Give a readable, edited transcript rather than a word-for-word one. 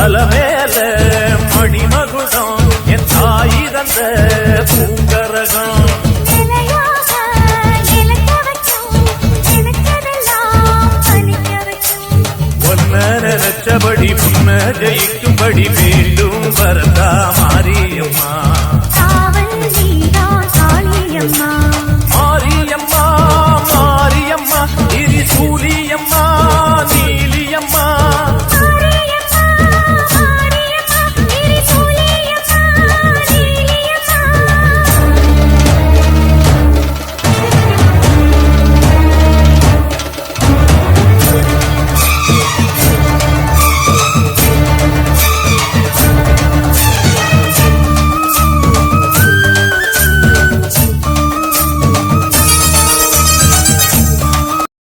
அலமேல மணிமகுடம் என் தாய் தந்த பூங்கரகம் நினைச்சபடி முன்ன ஜெயிக்கும்படி வேண்டும் வரதா மாரியம்மா மாரியம்மா மாரியம்மா திரிசூலி